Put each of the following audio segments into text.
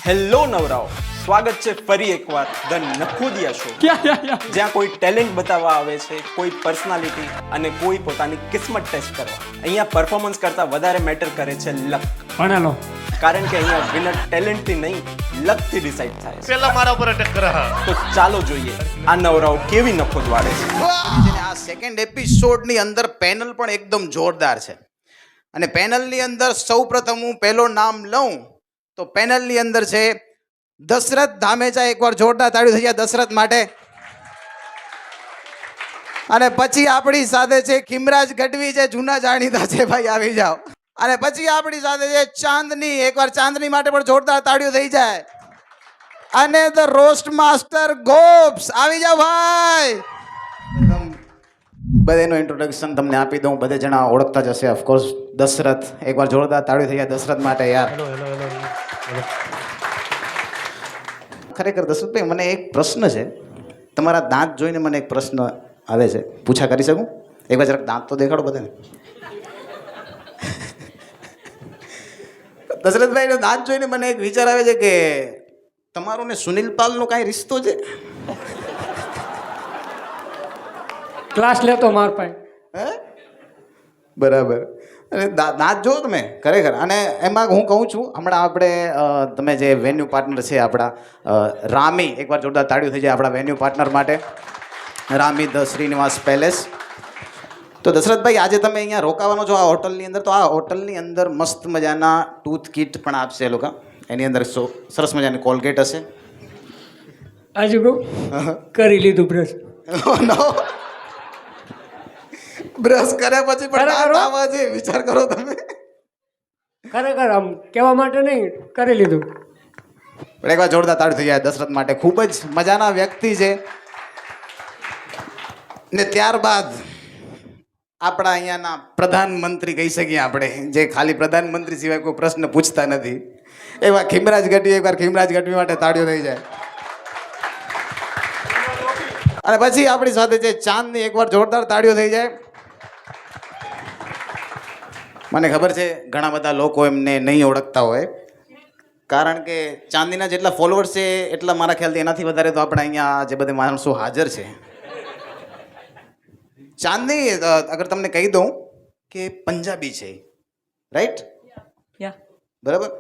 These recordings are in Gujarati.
હેલો નવરાઓ, સ્વાગત છે ફરી એકવાર ધ નખોદિયા શો, જ્યાં કોઈ ટેલેન્ટ બતાવવા આવે છે, કોઈ પર્સનાલિટી અને કોઈ પોતાની કિસ્મત ટેસ્ટ કરવા. અહીંયા પરફોર્મન્સ કરતા વધારે મેટર કરે છે લક. ભણેલો કારણ કે અહીંયા વિનર ટેલેન્ટથી નહીં લકથી ડિસાઈડ થાય છે. પેલા મારા ઉપર અટેક કરે. તો ચાલો જોઈએ આ નવરાઓ કેવી નખોદ વાળે છે. આ સેકન્ડ એપિસોડની અંદર પેનલ પણ એકદમ જોરદાર છે અને પેનલની અંદર સૌપ્રથમ હું પહેલો નામ લઉં તો પેનલની અંદર છે દશરથ ધામેચા. એકવાર જોરદાર તાળીઓ થઈ જાય દશરથ માટે. અને પછી આપણી સાથે છે ખીમરાજ ગઢવી, જે જૂના જાણીતા છે, ભાઈ આવી જાઓ. અને પછી આપણી સાથે છે ચાંદની. એકવાર ચાંદની માટે પણ જોરદાર તાળીઓ થઈ જાય. અને ધ રોસ્ટ માસ્ટર ગોપ્સ, આવી જાઓ ભાઈ. બધાનું ઇન્ટ્રોડક્શન તમને આપી દઉં, બધે જણા ઓળખતા જ હશે ઓફકોર્સ. દશરથ, એકવાર જોરદાર તાળીઓ થઈ જાય દશરથ માટે યાર. ખરેખર દશરથભાઈ, મને એક પ્રશ્ન છે. તમારા દાંત જોઈને મને એક પ્રશ્ન આવે છે, પૂછા કરી શકું? એકવાર જરાક દાંત તો દેખાડો બધાને. દશરથભાઈનો દાંત જોઈને મને એક વિચાર આવે છે કે તમારો ને સુનિલ પાલનો કાંઈ રિશ્તો છે? ક્લાસ લેતો માર પાસે. હે? બરાબર. અને દાંત જો તમે ખરેખર. અને એમાં હું કહું છું, હમણાં આપણે તમે જે વેન્યુ પાર્ટનર છે આપણા રામી, એકવાર જોરદાર તાળીઓ થઈ જાય આપણા વેન્યુ પાર્ટનર માટે, રામી ધ શ્રીનિવાસ પેલેસ. તો દશરથભાઈ, આજે તમે અહીંયા રોકાવાનો છો આ હોટલની અંદર, તો આ હોટલની અંદર મસ્ત મજાના ટૂથ કિટ પણ આપશે એ લોકો. એની અંદર સરસ મજાની કોલગેટ હશે. આજે કહું કરી લીધું બ્રશ. બ્રશ કર્યા પછી પણ દાંત આવા છે, વિચાર કરો તમે. ખરેખર આમ કહેવા માટે નહીં, કરી લીધું. પણ એકવાર જોરદાર તાળી થઈ જાય દશરથ માટે. ખૂબ જ મજાના વ્યક્તિ છે. ને ત્યારબાદ આપણા અહીંયાના પ્રધાનમંત્રી કહી શકીએ આપણે, જે ખાલી પ્રધાનમંત્રી સિવાય કોઈ પ્રશ્ન પૂછતા નથી, એવા ખીમરાજ ગઢવી. એકવાર ખીમરાજ ગઢવી માટે તાળીઓ થઈ જાય. અને પછી આપણી સાથે છે ચાંદની. એકવાર જોરદાર તાળીઓ થઈ જાય. મને ખબર છે ઘણા બધા લોકો એમને નહીં ઓળખતા હોય, કારણ કે ચાંદીના જેટલા ફોલોઅર્સ છે એટલા મારા ખ્યાલથી એનાથી વધારે તો આપણે અહીંયા જે બધા માણસો હાજર છે. ચાંદની, અગર તમને કહી દઉં કે પંજાબી છે, રાઈટ? બરાબર.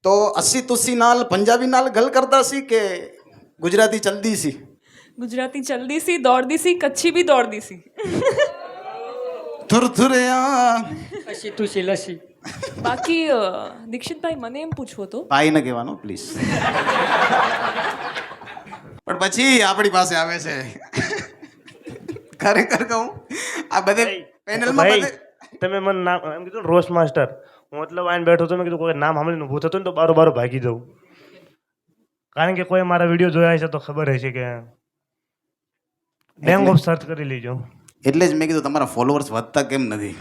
તો અસી તુસી નાલ પંજાબી નાલ ગલ કરતા સી કે ગુજરાતી ચલદી સી? गुजराती जल्दी सी दौड़ती सी कच्ची भी दौड़ती सी. થુરથુરિયા. લસી તુસી લસી. બાકી દીક્ષિતભાઈ, મને એમ પૂછવું હતું, ભાઈ ને કહેવાનું પ્લીઝ. પણ પછી આપણી પાસે આવે છે, ખરેખર કહું, આ બધે પેનલમાં બધે તમે મને નામ એમ કીધું રોસ્ટ માસ્ટર, હું એટલે આઈને બેઠો હતો, મેં કીધું કોઈ નામ સાંભળીને ઊભું થતું ને તો બારો ભાગી જાઉં. કારણ કે કોઈ મારા વિડીયો જોયા છે તો ખબર હશે કે બેંગ ઓફ સર્ચ કરી લેજો. એટલે જ મેં કીધું તમારા ફોલોઅર્સ વધતા કેમ નથી.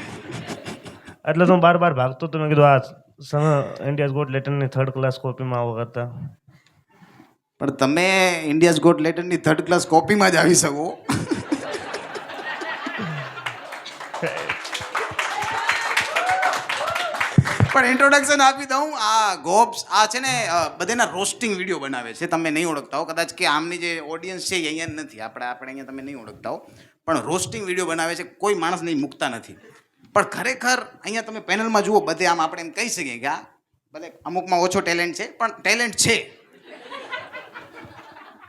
એટલે તો હું બાર ભાગતો તો મેં કીધું આ ઇન્ડિયાઝ ગોટ લેટરની 3rd ક્લાસ કોપીમાં આવો કરતા. પણ તમે ઇન્ડિયાઝ ગોટ લેટરની 3rd ક્લાસ કોપીમાં જ આવી શકો. પણ ઇન્ટ્રોડક્શન આપી દઉં. આ ગોપ્સ આ છે ને બધાના રોસ્ટિંગ વિડીયો બનાવે છે. તમે નહીં ઓળખતા હો કદાચ, કે આમની જે ઓડિયન્સ છે એ અહીંયા નથી, આપણે અહીંયા તમે નહીં ઓળખતા હો, પણ રોસ્ટિંગ વિડીયો બનાવે છે. કોઈ માણસ નહીં મૂકતા નથી. પણ ખરેખર અહીંયા તમે પેનલમાં જુઓ, બધે આમ આપણે એમ કહી શકીએ કે આ ભલે અમુકમાં ઓછો ટેલેન્ટ છે, પણ ટેલેન્ટ છે.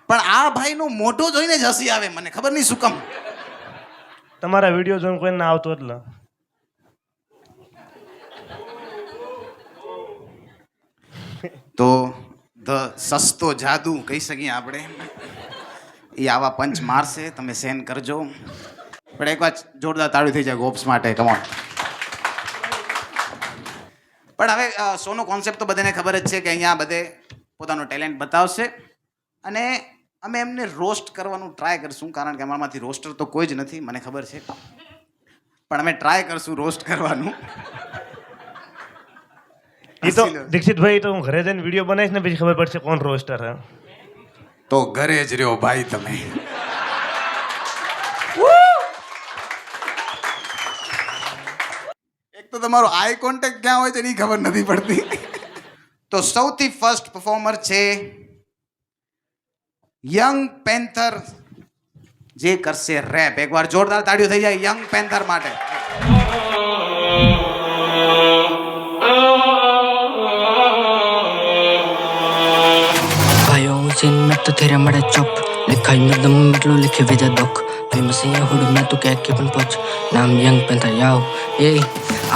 પણ આ ભાઈનું મોઢું જોઈને જ હસી આવે, મને ખબર નહીં શું કામ. તમારા વિડીયો જોઈને કોઈ ના આવતો એટલે. તો ધ સસ્તો જાદુ કહી શકીએ આપણે, એ આવા પંચ મારશે, તમે સેન કરજો. પણ એકવાર જોરદાર તાળી થઈ જાય ગોપ્સ માટે. કમોન. પણ હવે શોનો કોન્સેપ્ટ તો બધાને ખબર જ છે કે અહીંયા બધે પોતાનો ટેલેન્ટ બતાવશે અને અમે એમને રોસ્ટ કરવાનું ટ્રાય કરશું, કારણ કે અમારામાંથી રોસ્ટર તો કોઈ જ નથી, મને ખબર છે. પણ અમે ટ્રાય કરશું રોસ્ટ કરવાનું. એ તો દીક્ષિતભાઈ, તો હું ઘરે જઈને વિડીયો બનાવીશ ને પછી ખબર પડશે કોણ રોસ્ટર હે. તો ઘરે જ રહ્યો ભાઈ તમે. એક તો તમારો આઈ કોન્ટેક્ટ ક્યાં હોય છે એની ખબર નથી પડતી. તો સૌથી ફર્સ્ટ પરફોર્મર છે યંગ પેન્થર, જે કરશે રેપ. એકવાર જોરદાર તાળીઓ થઈ જાય યંગ પેન્થર માટે. भाइयों सीन में तो तेरे मड़े चुप लिखाई में दम मिटलो लिखे विजय दुख फेमस है हुड में तो कह के पन पोच नाम यंग पेंथर याओ ये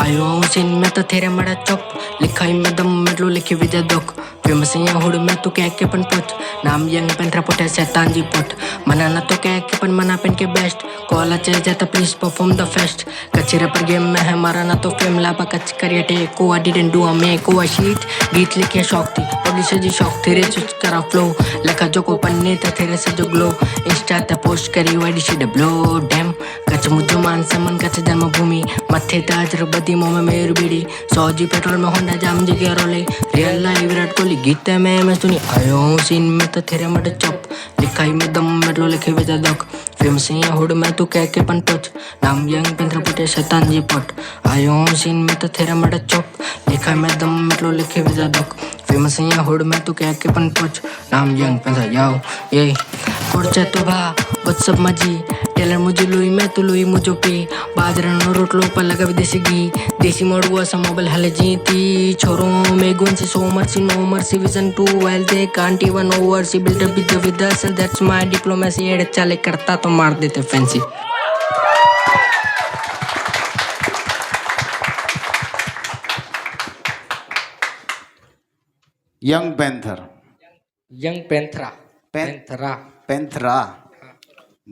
आयो सीन में तो तेरे मड़े चुप लिखाई में दम मिटलो लिखे विजय दुख फेमस है हुड में तो कह के पन पोच नाम यंग पेंथर पोटे शैतान जी पोट मना ना तो कह के पन मना पेन के बेस्ट कॉल अच्छे जाता प्लीज परफॉर्म द फेस्ट कचरे पर गेम में है मारा ना तो फेम लापा कच करिए टे को आई डिडंट डू अ मे को अ शीट गीत लिखे शौक थी पब्लिशर जी शौक तेरे चुच करा फ्लो लखा जो को पन्ने ता तेरे से जो ग्लो इंस्टा ते पोस्ट करी वाइड शिट ब्लो डैम कच मुझो मान समन कच जन्मभूमि मथे ताज बदी मो में मेर बीड़ी 100 जी पेट्रोल में होंडा जाम जी के रोले रियल लाइफ विराट कोहली गीत मैं सुनी आयो सीन में तो तेरे मड चप लिखाई में दम मेटलो लिखे वेजा दक फेमस है हुड में तू कह के पन पोच नाम यंग पेंथर पुटे शैतान जी पोट आयो सीन में तो तेरे मड चप लिखाई में दम मेटलो लिखे वेजा दक फेमस है हुड में तू कह के पन पोच नाम यंग पेंथर याओ ये कोरचे तो भा व्हाट्सअप मजी टेलर मुझे लुई मैं तू लुई मुझो पी बाजरा नो रोटलो पर लगा विदेशी घी देसी मोड़ सा मोबाइल हले जीती छोरो में गुन से so mercy no mercy vision 2 well they can't even over see build up with us that's my diplomacy एड चले करता तो मार देते fancy young panther. Young panther panther. Panther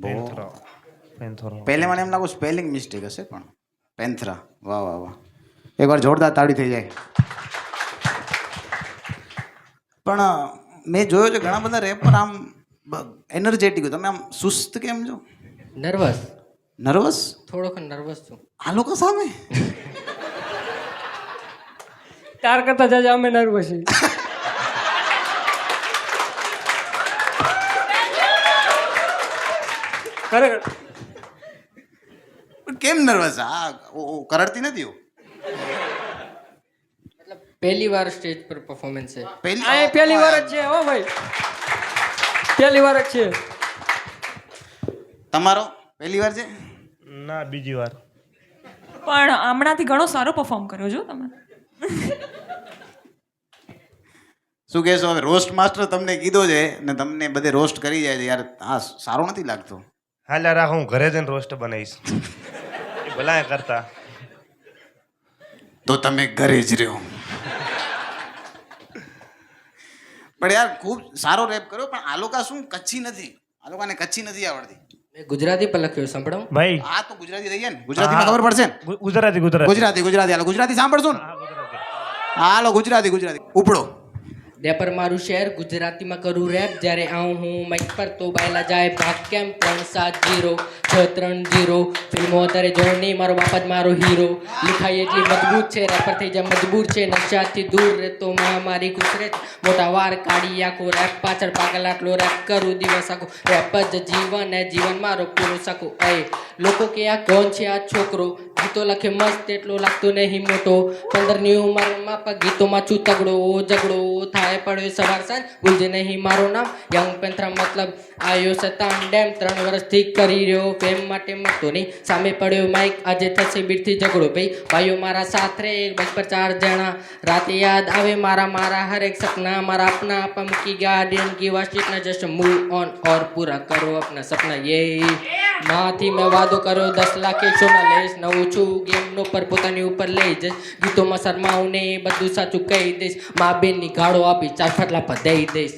panther. પેન્થરો. પહેલે મને એમ લાગુ સ્પેલિંગ મિસ્ટેક હશે પણ પેન્થરા. વાહ વાહ વાહ, એકવાર જોરદાર તાળી થઈ જાય. પણ મેં જોયો છે ઘણા બધા રેપર આમ એનર્જેટિક, તમે આમ સુસ્ત કેમ છો? नर्वस નર્વસ થોડોક નર્વસ છું આ લોકો સામે? તાર કરતા જાજા અમે નર્વસ છીએ. ખરેખર પણ કેમ નર્વસ? આ કરડતી નથી હું मतलब पहली बार स्टेज पर परफॉर्मेंस है આ પહેલી વાર જ છે હો ભાઈ, પહેલી વાર જ છે. તમારો પહેલી વાર છે? ના, બીજી વાર. પણ હમણાંથી ઘણો સારો પરફોર્મ કર્યો છો તમે. શું કહેશો હવે? રોસ્ટ માસ્ટર તમને કીધો છે ને તમને બધે રોસ્ટ કરી જાય છે યાર, આ સારો નથી લાગતો. હાલ્યા રાખ, હું ઘરે જઈને રોસ્ટ બનાવીશ. એ ભલા કરતા. તો તમે ઘરે જ રહ્યો. પણ યાર ખૂબ સારો રેપ કર્યો, પણ આ લોકો શું કચ્છી નથી, આ લોકોને કચ્છી નથી આવડતી. मैं गुजराती पर लख्यो संभळाऊं ભાઈ આ તો ગુજરાતી થઈ ગયા ને, ગુજરાતીમાં ખબર પડશે ને? ગુજરાતી ગુજરાતી ગુજરાતી હાલો, ગુજરાતી સાંભળશું ને? હાલો ગુજરાતી ગુજરાતી ઉપડો. ડેપર મારું શહેર ગુજરાતીમાં કરું રેપ જ્યારે આવું હું માઇક પર તો બાયલા જાય ભાગ કેમ 370 630 ફિલ્મો અત્યારે જો નહીં મારો બાપ જ મારો હીરો લિખાઈ એટલી મજબૂત છે રેપર થઈ જાય મજબૂર છે નશાથી દૂર રહેતો મહામારી ગુજરે મોટા વાર કાઢી આખો રેપ પાછળ પાગલ આટલો રેપ કરું દિવસ આખો રેપ જ જીવન એ જીવન મારો પૂરો સાકો એ લોકો કે આ કોણ છે આ છોકરો ગીતો લખે મસ્ત એટલો લાગતો નહીં મોટો 15ની ઉંમરમાં પણ ગીતોમાં છું તગડો ઝઘડો થાય પડ્યો સવાર સાંજ ભૂલજે નહીં મારું નામ યંગ પેન્થરા મતલબ આયો શેતાન ડેમ 3 વર્ષથી કરી રહ્યો ફેમ માટે મતો નહીં સામે પડ્યો માઇક આજે થશે બીટથી ઝઘડો ભાઈઓ મારા સાથે બસ પર 4 જણા રાતે યાદ આવે મારા હરેક સપના મારા अपना आपा मुकी गार्डियन की वास्टिक ना जस्ट मूव ऑन और पूरा करो अपना सपना ये માથી મેં વાદો કર્યો 10 લાખ સોના લઈશ નવું છું ગેમ નો પર પોતાની ઉપર લઈ જઈશ ગીતોમાં શરમાઉં ને બધું સાચું કહી દઈશ મા બેનની ગાળો આપી 4 ફટલા પર દઈ દઈશ.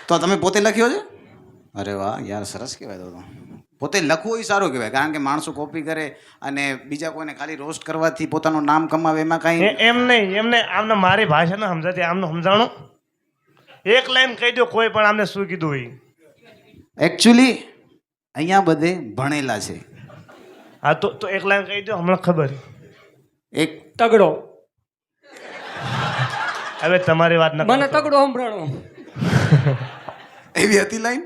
તો તમે પોતે લખ્યો છે? અરે વાહ યાર, સરસ કહેવાય. તો પોતે લખવું એ સારું કહેવાય, કારણ કે માણસો કોપી કરે અને બીજા કોઈને ખાલી રોસ્ટ કરવાથી પોતાનું નામ કમાવે એમાં કાંઈ એમ નહીં આમને મારી ભાષા ન સમજાતી, આમને સમજાણું એક લાઈન કહી દો કોઈ પણ આમને શું કીધું હોય. એકચ્યુઅલી અહીંયા બધે ભણેલા છે. હા તો એક લાઈન કહી દો, હમણાં ખબર. એક તગડો, હવે તમારી વાત ન મને તગડો સંભળાણો. એવી હતી લાઈન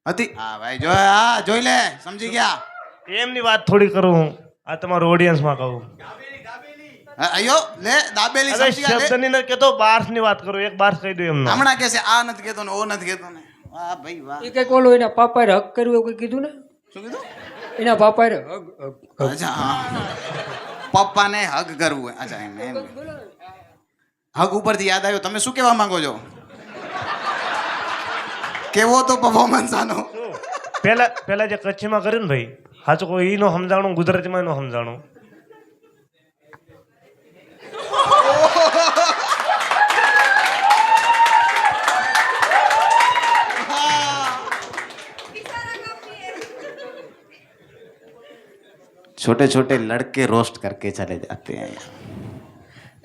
હતી? હા ભાઈ, જો હા જોઈ લે, સમજી ગયા. એમની વાત થોડી કરું હું આ તમારું ઓડિયન્સમાં કહું અયો લે દાબેલી અરે સમજી લે. શબ્દની નથી કહેતો બાર્સની વાત કરું એક બાર્સ કહી દઉં એમને હમણાં કે છે આ નથી કેતો ને ઓ નથી કેતો ને વાહ ભાઈ વાહ. એ કંઈક ઓલું એના પાપાએ હક કર્યું એવું કંઈ કીધું ને શું કીધું? એના પાપાએ હક અચ્છા હા પપ્પાને હગ કરવું હોય. અચ્છા એમ હગ ઉપરથી યાદ આવ્યો તમે શું કહેવા માંગો છો કેવો તો પરફોર્મન્સ આનો પહેલા જે કચ્છીમાં કર્યું ને ભાઈ સાચું કોઈ ઈ નો સમજાણું ગુજરાતીમાં નો સમજાણું छोटे छोटे लड़के रोस्ट करके चले जाते हैं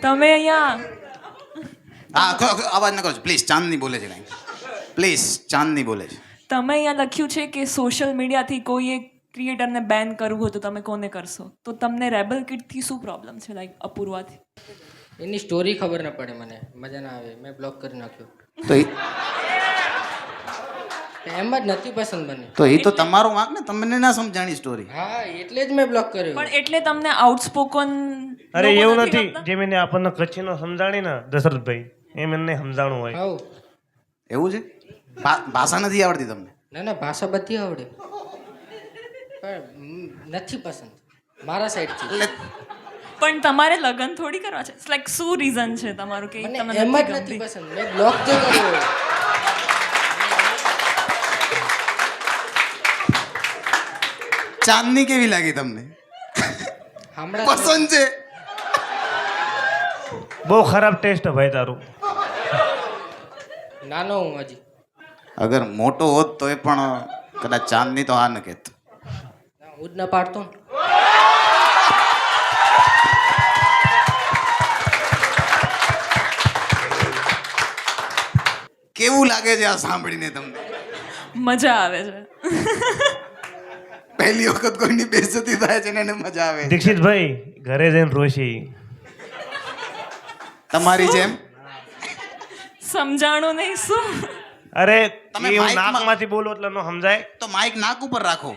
તમે અહીંયા અવાજ ન કરો પ્લીઝ ચાંદની બોલે છે પ્લીઝ ચાંદની બોલે છે તમે અહીંયા લખ્યું છે કે સોશિયલ મીડિયાથી કોઈ એક ક્રિએટરને બેન કરવું હોય તો તમે કોને કરશો તો તમને રેબલ કિટથી શું પ્રોબ્લેમ છે લાઈક અપૂર્વાથી એની સ્ટોરી ખબર ન પડે મને મજા ના આવે મેં બ્લોક કરી નાખ્યો તો એમ જ નથી પસંદ મને એ તો તમારો વાંક ને તમને ના સમજાણી સ્ટોરી હા એટલે જ મેં બ્લોક કર્યો પણ એટલે તમને આઉટસ્પોકન અરે એવું નથી જેમ એને આપણને કચ્છીનો સમજાણી ને દશરથભાઈ એમ એમને સમજાણું હોય હાઉ એવું છે ભાષા નથી આવડતી તમને ના ના ભાષા બધી આવડે પણ નથી પસંદ મારા સાઈડથી પણ તમારે લગન થોડી કરવા છે લાઈક શું રીઝન છે તમારું કે મને તમને એમ જ નથી નથી ગમતી પસંદ મેં બ્લોક જ કર્યો ચાંદની કેવી લાગી તમને હમણાં પસંદ છે બહુ ખરાબ ટેસ્ટ ભાઈ તારું નાનો હું હજી અગર મોટો હોત તો એ પણ કદાચ ચાંદની તો હા ન કહેત હું જ ના પાડતો ને કેવું લાગે છે આ સાંભળીને તમને મજા આવે છે પહેલી વખત કોઈની બેઇજ્જતી થાય છે ને એને મજા આવે છે. દીક્ષિતભાઈ ઘરે જઈને રોશી તમારી જેમ સમજાણું નહીં શું અરે તમે એ હું માઇકમાં- નાકમાંથી બોલું એટલે ન સમજાય તો માઇક નાક ઉપર રાખો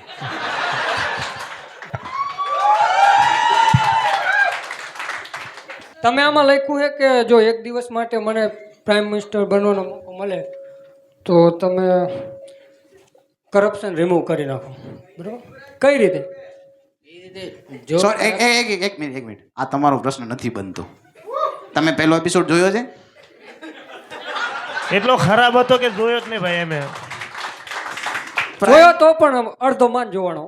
તમે આમાં લખ્યું છે કે જો એક દિવસ માટે મને પ્રાઇમ મિનિસ્ટર બનવાનો મોકો મળે તો તમે કરપ્શન રિમૂવ કરી નાખો બરાબર કઈ રીતે એ રીતે જો સોરી એક મિનિટ આ તમારો પ્રશ્ન નથી બનતો તમે પહેલો એપિસોડ જોયો છે એટલો ખરાબ હતો કે જોયો જ નહીં ભાઈ એમે જોયો તો પણ અડધો માન જોવાનો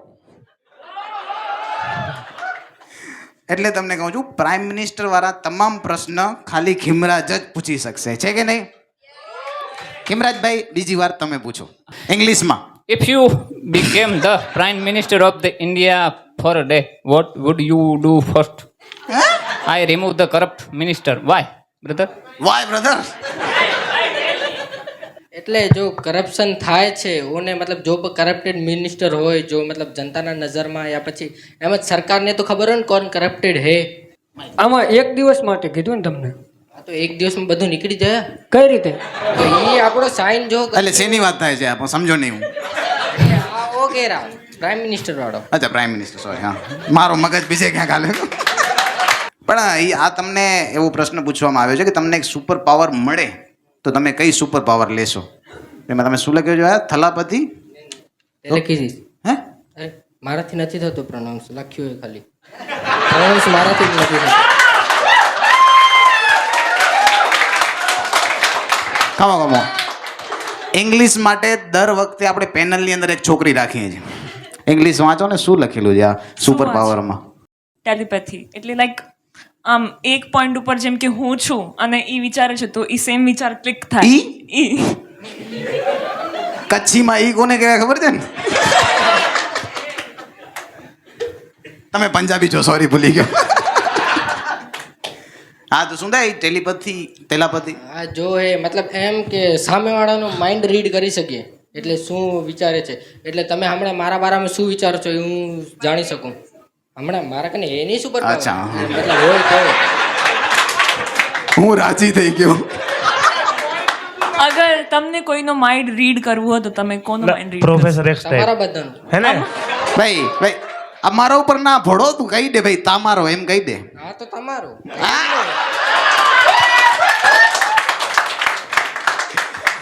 એટલે તમને કહું છું પ્રાઇમ મિનિસ્ટર વાળા તમામ પ્રશ્ન ખાલી ખીમરાજ જ પૂછી શકશે છે કે નહીં ખીમરાજભાઈ બીજી વાર તમે પૂછો ઇંગ્લિશમાં If you became the Prime Minister of the India for a day, what would you do first? I remove the corrupt minister. Why, brother? Why brother એટલે જો કરપ્શન થાય છે ઓને મતલબ જો કરપ્ટેડ મિનિસ્ટર હોય જો મતલબ જનતાના નજરમાં યા પછી એમ જ સરકારને તો ખબર હોય ને કોણ કરપ્ટેડ હે આમાં એક દિવસ માટે કીધું ને તમને આ તો એક દિવસમાં બધું નીકળી જાય કઈ રીતે તો એ આપણો સાઇન જો એટલે શેની વાત થાય છે આપણે સમજો નહીં હું આ ઓકે રા પ્રાઇમ મિનિસ્ટર વાળો અચ્છા પ્રાઇમ મિનિસ્ટર સોરી હા મારો મગજ બીજે ક્યાંક હાલે પણ આ તમને એવો પ્રશ્ન પૂછવામાં આવ્યો છે કે તમને એક સુપર પાવર મળે તો તમે કઈ સુપર પાવર લેશો એમાં તમે શું લખ્યું છે આ થલાપતિ લખી દઈશ હે અરે મારાથી નથી થતું પ્રોનાઉન્સ લખ્યું હોય ખાલી પ્રોનાઉન્સ મારાથી જ નથી થતું કમો ઇંગ્લિશ માટે દર વખતે આપણે પેનલની અંદર એક છોકરી રાખીએ છીએ ઇંગ્લિશ વાંચો ને શું લખેલું છે આ સુપર પાવરમાં ટેલિપેથી એટલે લાઈક આમ એક પોઈન્ટ ઉપર જેમ કે હું છું અને ઈ વિચારે છે તો ઈ સેમ વિચાર ક્લિક થાય ઈ કચ્છીમાં ઈ કોને કહેવાય ખબર છે ને તમે પંજાબી છો સોરી ભૂલી ગયો હા તો શું થાય તેલાપતિ આ જો હે મતલબ એમ કે સામેવાળાનું માઇન્ડ રીડ કરી શકીએ એટલે શું વિચારે છે એટલે તમે હમણાં મારા બારામાં શું વિચારો છો એ હું જાણી શકું હમણાં મારા કને એની સુપર અચ્છા. મતલબ હોય તો હું રાજી થઈ ગયો અગર તમને કોઈનો માઇન્ડ રીડ કરવું હોય તો તમે કોનો માઇન્ડ રીડ પ્રોફેસર એક્સ તમારા ટાઈપ બધાનું હે ને ભાઈ આ મારા ઉપર ના ભોળો, તું કહી દે ભાઈ તમારો એમ કહી દે. હા તો તમારું.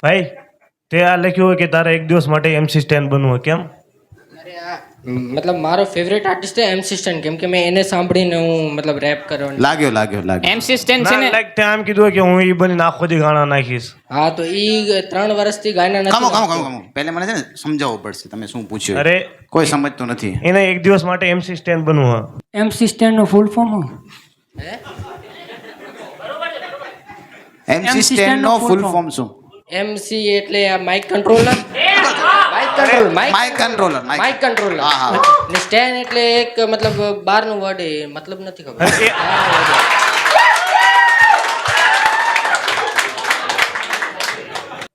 ભાઈ તે આ લખ્યું હોય કે તારે એક દિવસ માટે MC સ્ટેન બનવું હોય, કેમ? અરે આ મતલબ મારો ફેવરેટ આર્ટિસ્ટ છે MC સ્ટેન, કેમ કે મેં એને સાંભળીને હું મતલબ રેપ કરવાનો. લાગ્યો. MC સ્ટેન છે ને, લાઈક તે આમ કીધું હોય કે હું ઈ બનીને આખો દી ગાણા નાખીશ. હા તો ઈ 3 વર્ષથી ગાયના નથી. કામો પહેલે મને છે ને સમજાવવું પડશે તમે શું પૂછ્યું. અરે કોઈ સમજતું નથી. એને એક દિવસ માટે MC સ્ટેન બનવું હોય. MC સ્ટેન નું ફૂલ ફોર્મ MC સ્ટેન નો ફૂલ ફોર્મ શું? MC એટલે આ માઇક કંટ્રોલર. Mike controller. હા. ને સ્ટેન એટલે એક મતલબ બહારનું વર્ડ, એ મતલબ નથી ખબર.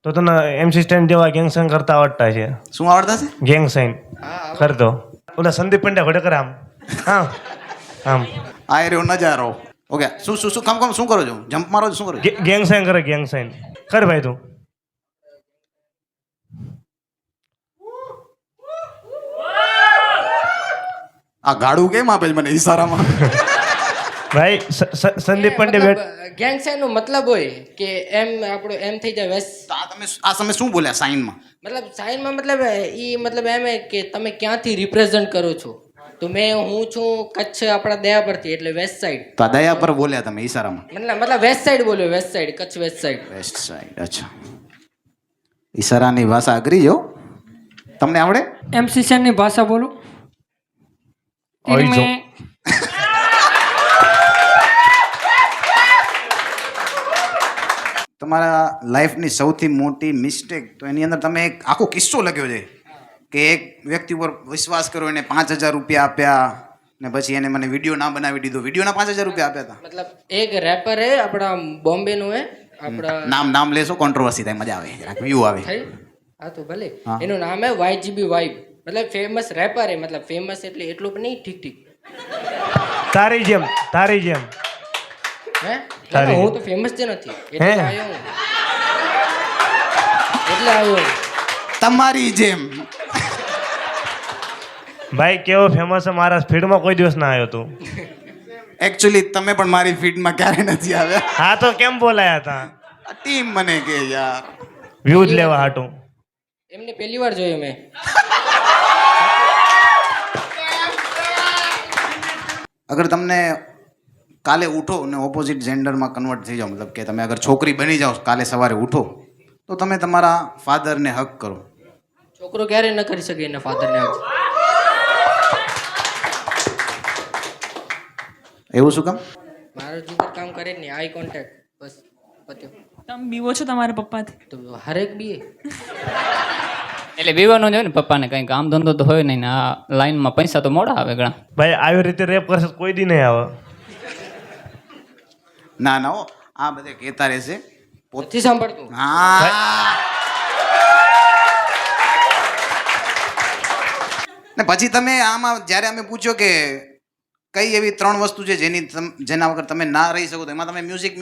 તો તને MC સ્ટેન જેવા ગેંગ સાઇન કરતા આવડતા છે? શું આવડતા છે? ગેંગ સાઇન કરતો. ઓલા સંદીપ પંડ્યા ઘોડે કરે આમ. હા આમ આ રહ્યો નજારો. ઓકે શું કામ શું કરો છો? જમ્પ મારો છો? શું કરો છો? ગેંગ સાઇન કરે, ગેંગ સાઇન કર ભાઈ તું. આ ગાડું કેમ આપે છે મને ઈશારામાં? ભાઈ સંદીપ પંડ્યા ગેંગ સાઇન નો મતલબ હોય કે એમ આપણો એમ થઈ જાય વેસ. તો આ તમે શું બોલ્યા સાઇનમાં? મતલબ સાઇનમાં મતલબ ઈ મતલબ એમ કે તમે ક્યાંથી રિપ્રેઝન્ટ કરો છો. તો હું છું કચ્છ આપણા દયા પરથી, એટલે વેસ્ટ સાઈડ. તો આ દયા પર બોલ્યા તમે ઈશારામાં? મતલબ વેસ્ટ સાઈડ બોલ્યો, west side, Kutch west side. West side. અચ્છા, ઈશારાની ભાષા અઘરી જો. તમને આવડે? MC સ્ટેન ની ભાષા બોલો. તમારા લાઈફની સૌથી મોટી મિસ્ટેક, તો એની અંદર તમે એક આખો કિસ્સો લખ્યો છે કે એક વ્યક્તિ ઉપર વિશ્વાસ કર્યો, એને 5,000 રૂપિયા આપ્યા ને પછી એને મને વિડીયો ના બનાવી દીધો. વિડીયોના 5,000 રૂપિયા આપ્યા હતા. મતલબ એક રેપર હે આપણા બોમ્બે નું હે આપણા. નામ લેશો? કોન્ટ્રોવર્સી થાય, મજા આવે, વ્યૂ આવે. હા તો ભલે. એનું નામ હે YGB વાઇબ. મતલબ ફેમસ રેપર હે. મતલબ ફેમસ એટલે એટલું પણ નહીં, ઠીક. તારી જેમ હે હું તો ફેમસ જ નથી એટલે આવ્યો તમારી જેમ. ભાઈ કેવો ફેમસ છે, મારા ફીડમાં કોઈ દિવસ ના આવ્યો તું. એકચ્યુઅલી તમે પણ મારી ફીડમાં ક્યારે નથી આવ્યા. હા તો કેમ બોલાયા હતા? ટીમ મને કે યાર વ્યૂઝ લેવા હાટું. એમને પહેલી વાર જોયું મેં. અગર તમને કાલે ઉઠો ને ઓપોઝિટ જેન્ડરમાં કન્વર્ટ થઈ જાઓ, મતલબ કે તમે અગર છોકરી બની જાઓ, કાલે સવારે ઉઠો તો તમે તમારા ફાધરને હક કરો. છોકરો ક્યારે ન કરી શકે એના ફાધરને હક. એવું શું કામ? મારો જીગર કામ કરે જ નહીં. આઈ કોન્ટેક્ટ બસ પત્યો. તમે બીવો છો તમારા પપ્પાથી? તો હરેક બી એટલે બીવાનું જ હોય ને, પપ્પાને કંઈ કામ ધંધો તો હોય નહીં ને આ લાઈનમાં પૈસા તો મોડા આવે ઘણા. ભાઈ આવી રીતે રેપ કરશે તો કોઈ દી નહીં આવે. ના હો, આ બધે કહેતા રહેશે. પોતથી સાંભળતું. હા, ને પછી તમે આમાં જ્યારે અમે પૂછ્યો કે કઈ એવી 3 વસ્તુ છે જેના વગર તમે ના રહી શકો, તો એમાં તમે મ્યુઝિક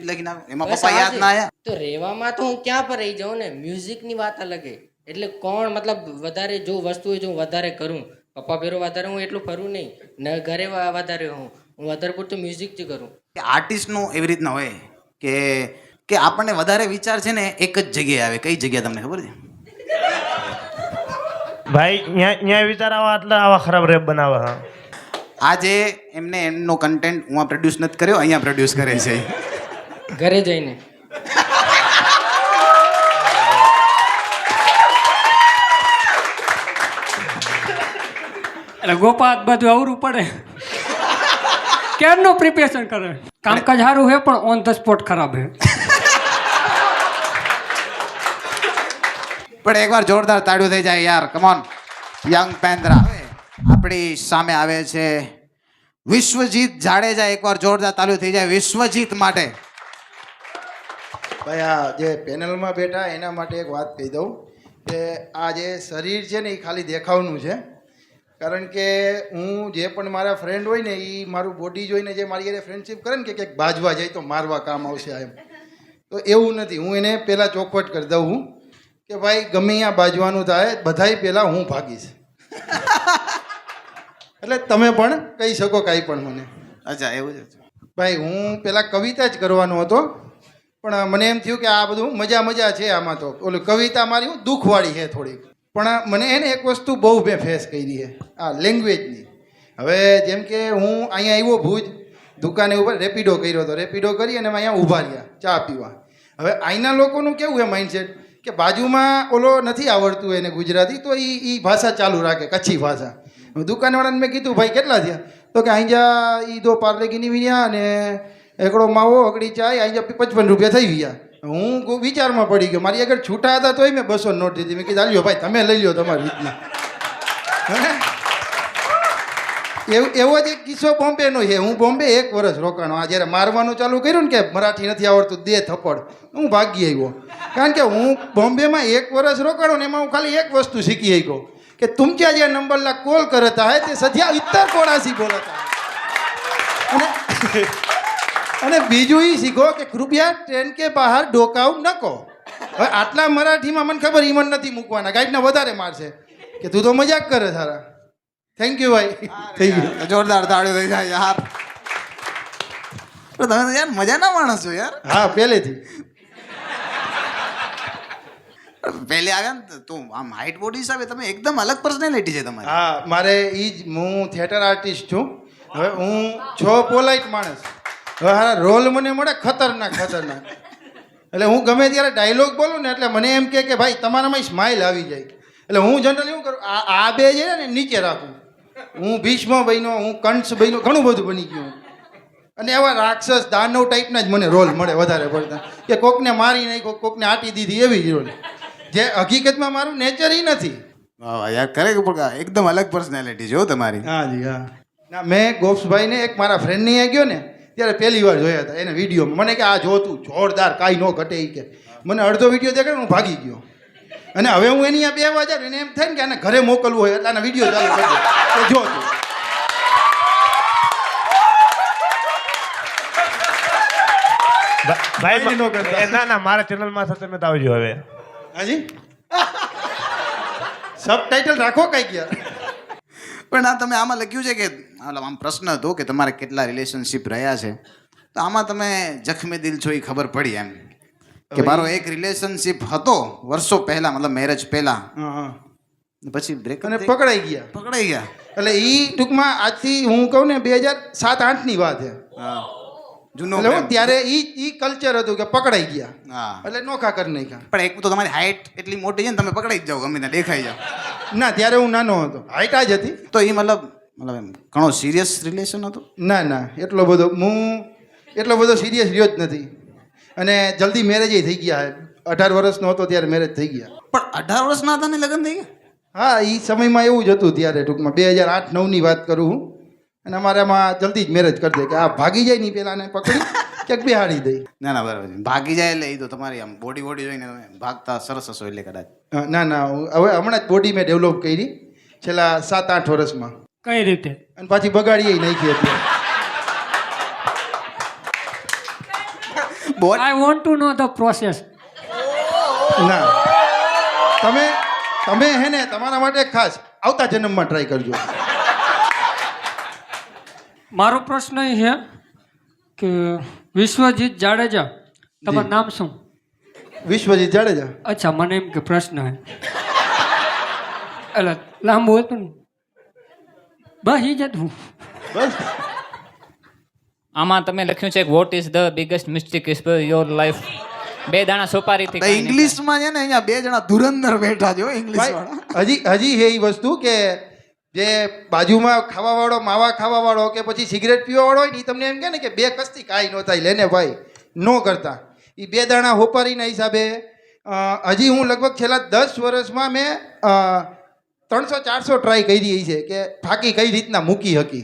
લખીને આવે. એમાં પપ્પા યાદ ના આવ્યા? તો રહેવામાં તો હું ક્યાં પર રહી જાઉં ને. મ્યુઝિકની વાત અલગ હે. એટલે કોણ મતલબ વધારે જો વસ્તુ હોય, જો વધારે કરું, પપ્પા ભેરો વધારે હું એટલું ફરું નહીં ને, ઘરે વધારે હું વધારે પૂરતું મ્યુઝિકથી કરું. આર્ટિસ્ટનું એવી રીતના હોય કે આપણને વધારે વિચાર છે ને એક જ જગ્યાએ આવે. કઈ જગ્યા તમને ખબર છે? ભાઈ ત્યાં વિચાર આવા ખરાબ રેપ બનાવે. હા, આજે એમનો કન્ટેન્ટ હું પ્રોડ્યુસ નથી કર્યો, અહીંયા પ્રોડ્યુસ કરે છે ઘરે જઈને. એટલે ગોપાત બધું અવરું પડે. કેમનું પ્રિપેરેશન કરે? કામકાજ સારું હે પણ ઓન ધ સ્પોટ ખરાબ હે. પણ એકવાર જોરદાર તાળીઓ થઈ જાય યાર. Come on young panther. આપણી સામે આવે છે વિશ્વજીત જાડેજા. એકવાર જોરદાર તાળીઓ થઈ જાય વિશ્વજીત માટે. ભાઈ આ જે પેનલમાં બેઠા એના માટે એક વાત કહી દઉં કે આ જે શરીર છે ને એ ખાલી દેખાવનું છે. કારણ કે હું જે પણ મારા ફ્રેન્ડ હોય ને એ મારું બોડી જોઈને જે મારી એને ફ્રેન્ડશિપ કરે ને કે કંઈક બાજવા જાય તો મારવા કામ આવશે એમ, તો એવું નથી. હું એને પહેલાં ચોખવટ કરી દઉં હું કે ભાઈ ગમે ત્યાં બાજવાનું થાય બધાય પહેલાં હું ભાગીશ. એટલે તમે પણ કહી શકો કાંઈ પણ મને. અચ્છા એવું છે. ભાઈ હું પહેલાં કવિતા જ કરવાનો હતો, પણ મને એમ થયું કે આ બધું મજા છે આમાં. તો ઓલું કવિતા મારી હું દુઃખવાળી છે થોડીક, પણ મને એને એક વસ્તુ બહુ મેં ફેસ કરી છે આ લેંગ્વેજની. હવે જેમ કે હું અહીંયા આવ્યો ભુજ, દુકાને ઉપર રેપિડો કર્યો હતો, રેપિડો કરી અને અહીંયા ઊભા રહ્યા ચા પીવા. હવે અહીંના લોકોનું કેવું છે માઇન્ડસેટ કે બાજુમાં ઓલો નથી આવડતું એને ગુજરાતી, તો એ ભાષા ચાલુ રાખે, કચ્છી ભાષા. દુકાનવાળાને મેં કીધું ભાઈ કેટલા થયા, તો કે અહીંયા એ દો પાર્લેગીની વિયા અને એકડો માવો અકડી ચાય અહીંયા 55 રૂપિયા થઈ ગયા. હું વિચારમાં પડી ગયો, મારી આગળ છૂટા હતા તોય મેં 200 નોટ દીધી. મેં કીધું લ્યો ભાઈ તમે લઈ લો તમારી રીતના. એવો જ એક કિસ્સો બોમ્બેનો છે. હું બોમ્બે 1 વર્ષ રોકાણો. આ જ્યારે મારવાનું ચાલુ કર્યું ને કે મરાઠી નથી આવડતું દે થપ્પડ, હું ભાગી આવ્યો. કારણ કે હું બોમ્બેમાં 1 વર્ષ રોકાણો ને એમાં હું ખાલી એક વસ્તુ શીખી ગયો કે तुमच्या જે નંબરला કોલ કરતા હે તે સધ્યા ઇત્તર કોણાસી બોલતા. અને બીજું એ શીખો કે કૃપયા ટ્રેન કે બહાર ડોકાવ નકો. હવે આટલા મરાઠીમાં મને ખબર ઈ મને નથી મૂકવાના, ગાઈડને વધારે મારશે કે તું તો મજાક કરે સારા. થેન્ક યુ ભાઈ. થઈ ગયું. જોરદાર તાળીઓ થઈ જાય યાર. પણ તમે તો યાર મજાના માણસ છો યાર. હા પહેલેથી. પહેલે આવ્યા ને તો આમ હાઈટ બોડી હિસાબે તમે એકદમ અલગ પર્સનાલિટી છે તમારી. હા મારે એ જ, હું થિયેટર આર્ટિસ્ટ છું. હવે હું છો પોલાઇટ માણસ. હવે હારા રોલ મને મળે ખતરનાક. એટલે હું ગમે ત્યારે ડાયલોગ બોલું ને એટલે મને એમ કે ભાઈ તમારામાં સ્માઇલ આવી જાય. એટલે હું જનરલી શું કરું, આ બે છે ને નીચે રાખું. હું ભીષ્મ બન્યો, હું કંસ બન્યો, ઘણું બધું બની ગયું. અને એવા રાક્ષસ દાનવ ટાઈપના જ મને રોલ મળે વધારે પડતા, કે કોકને મારી નાખ્યો, કોકને આટી દીધી, એવી જ રોલ. જે હકીકતમાં મારું નેચર ઈ નથી. વાહ યાર ખરેખર એકદમ અલગ પર્સનાલિટી છે તમારી. હા જી હા. ના મેં ગોપ્સભાઈને એક મારા ફ્રેન્ડની અહીંયા ગયો ને ત્યારે પહેલી વાર જોયા હતા એને વિડીયોમાં. મને કે આ જોતું જોરદાર, કાંઈ ન ઘટે એ કે. મને અડધો વિડીયો દેખાડ્યો, હું ભાગી ગયો. અને હવે હું એની અહીંયા 2 વાગ્યા એને એમ થાય ને કે આને ઘરે મોકલવું હોય એટલે આના વિડીયો ચાલુ કરજો કે જો તું. ભાઈ ના મારા ચેનલમાં સાથે તમે તો આવજો હવે. હાજી સબટાઇટલ રાખો કઈ યાર. પણ આ તમે આમાં લખ્યું છે કે આમ પ્રશ્ન હતો કે તમારે કેટલા રિલેશનશિપ રહ્યા છે, તો આમાં તમે જખમી દિલ છો એ ખબર પડી એમ કે મારો એક રિલેશનશિપ હતો વર્ષો પહેલા, મતલબ મેરેજ પહેલા, પછી બ્રેક અને પકડાઈ ગયા. એટલે એ ટૂંકમાં આજથી હું કહું ને 2007-8ની વાત છે. જૂનો એટલે હું ત્યારે ઈ કલ્ચર હતું કે પકડાઈ ગયા. હા એટલે નોખા કરી નાખ્યા. પણ એક તો તમારી હાઈટ એટલી મોટી છે ને તમે પકડાઈ જ જાઓ, ગમે ત્યાં દેખાઈ જાઓ. ના ત્યારે હું નાનો હતો, હાઈટ આ જ હતી. તો એ મતલબ એમ ઘણો સિરિયસ રિલેશન હતો? ના એટલો બધો સિરિયસ રહ્યો જ નથી. અને જલ્દી મેરેજ થઈ ગયા. 18 વર્ષનો હતો ત્યારે મેરેજ થઈ ગયા. પણ 18 વર્ષના હતા ને લગ્ન થઈ ગયા? હા એ સમયમાં એવું જ હતું ત્યારે. ટૂંકમાં 2008-9ની વાત કરું હું. અને અમારે આમાં જલ્દી જ મેરેજ કરી દે કે આ ભાગી જાય નહીં પેલા ને પકડી ક્યાંક બેહાડી દઈ. ના બરાબર છે. ભાગી જાય એટલે એ તો તમારી આમ બોડી જોઈને તમે ભાગતા સરસ હશો એટલે કદાચ. ના હવે હમણાં જ બોડી મેં ડેવલપ કરી છેલ્લા 7-8 વર્ષમાં. કઈ રીતે? અને પાછી બગાડીએ નાખી હતી. I want to know the process. ના તમે હે ને તમારા માટે ખાસ આવતા જન્મમાં ટ્રાય કરજો. મારો પ્રશ્ન એ છે કે વિશ્વજીત જાડેજા, તમારું નામ શું? વિશ્વજીત જાડેજા. અચ્છા, મને એમ કે પ્રશ્ન હે એટલે લાંબુ હતું ને બસ એ જ હતું. બસ આમાં તમે લખ્યું છે what is the biggest mistake is your life. 2 દાણા સોપારીથી કાંઈ નહીં ઇંગ્લિશમાં છે ને અહીંયા 2 જણા ધુરંધર બેઠા છે ઇંગ્લિશ વાળા. હજી હે એ વસ્તુ કે જે બાજુમાં ખાવાવાળો, માવા ખાવાવાળો કે પછી સિગરેટ પીવાવાળો હોય ને એ તમને એમ કહે ને કે 2 કસ્તી કાંઈ ન થાય, લેને ભાઈ, ન કરતા. એ 2 દાણા હોપારીના હિસાબે હજી હું લગભગ છેલ્લા 10 વર્ષમાં મેં 300-400 ટ્રાય કરી છે કે ફાકી કઈ રીતના મૂકી હકી,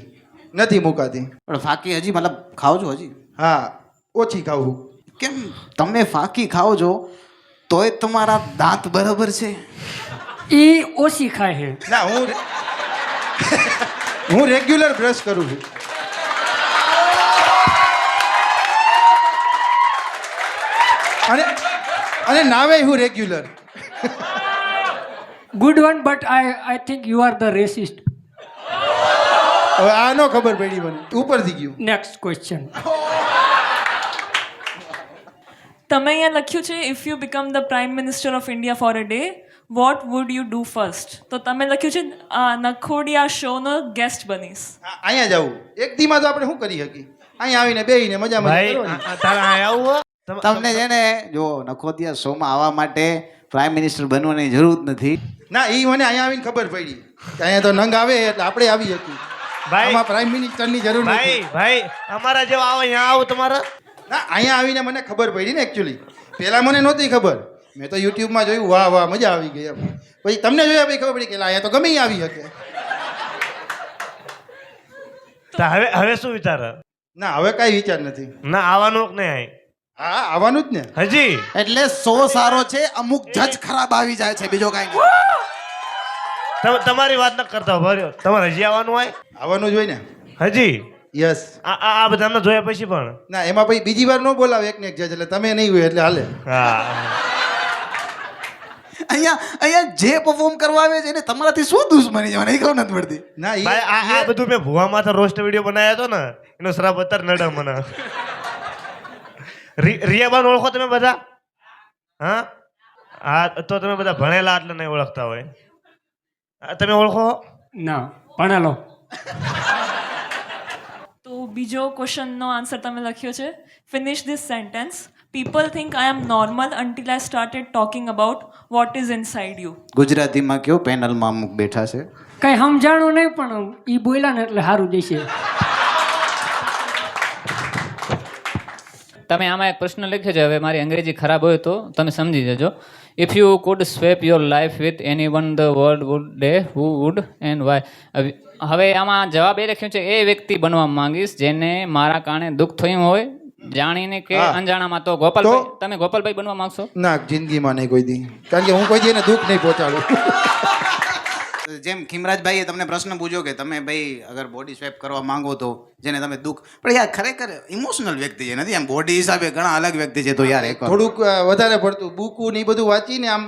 નથી મુકાતી. પણ ફાકી હજી મતલબ ખાવ છો હજી? હા ઓછી ખાવું. કેમ તમે ફાકી ખાઓ છો તોય તમારા દાંત બરાબર છે? એ ઓછી ખાય છે. ના હું રેગ્યુલર બ્રશ કરું છું. અને નાવે હું regular. Good one, but I think you are the racist. હવે આ નો ખબર પડી મને ઉપરથી ગયું. Next question. તમે અહીંયા લખ્યું છે if you become the prime minister of India for a day what would you do first? તો તમે લખ્યું છે નખોડિયા શોનો ગેસ્ટ બનીશ. અહીંયા જવું એક દીમાં તો આપણે શું કરી શકીએ? અહીંયા આવીને બેહીને મજા મજા ભાઈ કરવાની. તારા અહીંયા આવું હો? તમને છે ને જો નખોતિયા શોમાં આવવા માટે પ્રાઇમ મિનિસ્ટર બનવાની જરૂર નથી. ના એ મને અહીંયા આવીને ખબર પડી કે અહીંયા તો નંગ આવે એટલે આપણે આવી શકીએ. ભાઈ આમાં પ્રાઇમ મિનિસ્ટરની જરૂર ભાઈ નથી. ભાઈ અમારા જેવા આવો અહીંયા આવું તમારા ના અહીંયા આવીને મને ખબર પડી ને એકચ્યુઅલી પહેલાં મને નહોતી ખબર. મેં તો યુટ્યુબમાં જોયું વાહ વાહ મજા આવી ગઈ એમ. પછી તમને જોયા પછી ખબર પડી કે લા, અહીંયા તો ગમે ઈ આવી શકે. તો હવે શું વિચાર ના હવે કાંઈ વિચાર નથી. ના આવવાનું કે નહીં હા આવવાનું જ ને. હજી એટલે શો સારો છે, અમુક જજ ખરાબ આવી જાય છે, બીજો કાંઈ નહીં. તમારી વાત ન કરતા ભર્યો તમારે હજી આવવાનું હોય આવવાનું જ હોય ને. હજી યસ. આ બધાને જોયા પછી પણ ના એમાં પછી બીજી વાર ન બોલાવે એકને એક જજ એટલે તમે નહીં હોય એટલે હાલે. હા અહીંયા જે પરફોર્મ કરવા આવે છે એને તમારાથી શું દુશ્મની છે મને ખબર નથી પડતી. ના ઈ ભાઈ આ બધું મેં ભુવા માથે રોસ્ટ વિડીયો બનાવ્યો હતો ને એનો શ્રાપ અત્યારે નડે મને. રિયાબાન ઓળખો તમે બધા? હા હા તો તમે બધા ભણેલા એટલે નહીં ઓળખતા હોય. તમે ઓળખો? ના ભણેલો. તો બીજો ક્વેશ્ચનનો આન્સર તમે લખ્યો છે finish this sentence people think I am normal until I started talking about what is inside you. ગુજરાતીમાં કયો પેનલમાં અમુક બેઠા છે. કઈ સમજાણું નહીં પણ ઈ બોલ્યા ને એટલે સારું જશે. તમે આમાં એક પ્રશ્ન લખ્યો છે, હવે મારી અંગ્રેજી ખરાબ હોય તો તમે સમજી જજો. If you could swap your life with anyone the world would day who would and why. હવે આમાં જવાબ એ લખ્યો છે એ વ્યક્તિ બનવા માંગીશ જેને મારા કારણે દુઃખ થયું હોય જાણીને કે હા. અંજાણામાં. તો ગોપાલભાઈ, તમે ગોપાલભાઈ બનવા માંગશો? ના જિંદગીમાં નહીં કોઈ દી. કારણ કે હું કોઈ દી એને દુઃખ નહીં પહોંચાડું. જેમ ખીમરાજભાઈએ તમને પ્રશ્ન પૂછ્યો કે તમે ભાઈ અગર બોડી સ્વેપ કરવા માંગો તો જેને તમે દુઃખ, પણ યાર ખરેખર ઇમોશનલ વ્યક્તિ છે નથી, આમ બોડી હિસાબે ઘણા અલગ વ્યક્તિ છે. તો યાર એક થોડુંક વધારે પડતું બુકું ને એ બધું વાંચીને આમ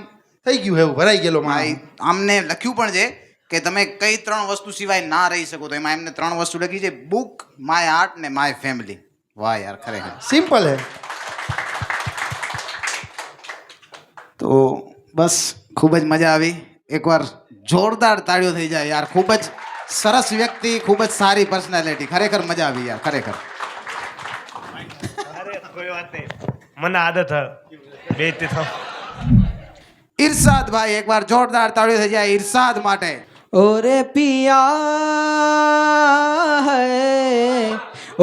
થઈ ગયું એવું ભરાઈ ગયેલો માય. આમને લખ્યું પણ છે કે તમે કઈ 3 વસ્તુ સિવાય ના રહી શકો, તો એમાં એમને 3 વસ્તુ લખી છે, બુક, માય આર્ટ ને માય ફેમિલી. વાહ યાર ખરેખર સિમ્પલ હે. તો બસ ખૂબ જ મજા આવી. એકવાર જોરદાર તાળીઓ થઈ જાય યાર. ખૂબ જ સરસ વ્યક્તિ, ખૂબ જ સારી પર્સનાલિટી, ખરેખર મજા આવી યાર ખરેખર. અરે કોઈ વાત નહીં, મને આદત બેજતી થાવ. ઇરશાદ ભાઈ એકવાર જોરદાર તાળીઓ થઈ જાય ઇરશાદ માટે. ઓરે પિયા હૈ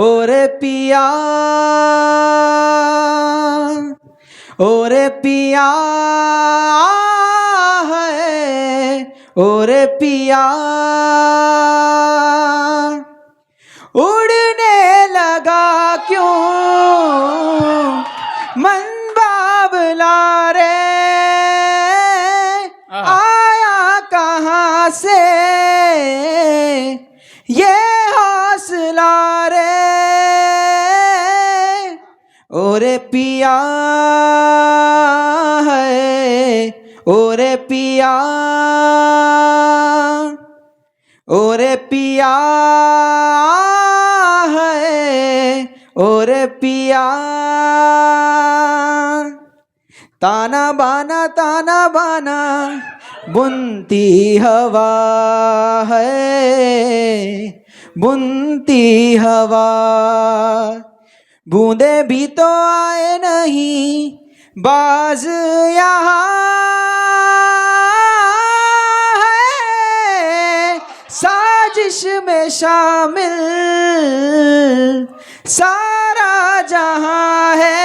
ઓરે પિયા ઓરે પિયા હૈ ઓરે પિયા उड़ने लगा क्यों मन बाबला रे आया कहाँ से ये हौसला रे ओरे पिया है ओरे पिया ओरे पिया है ओरे पिया ताना बाना बुनती हवा है बुनती हवा बूंदे भी तो आए नहीं बाज यहाँ है साजिश में शामिल सारा जहां है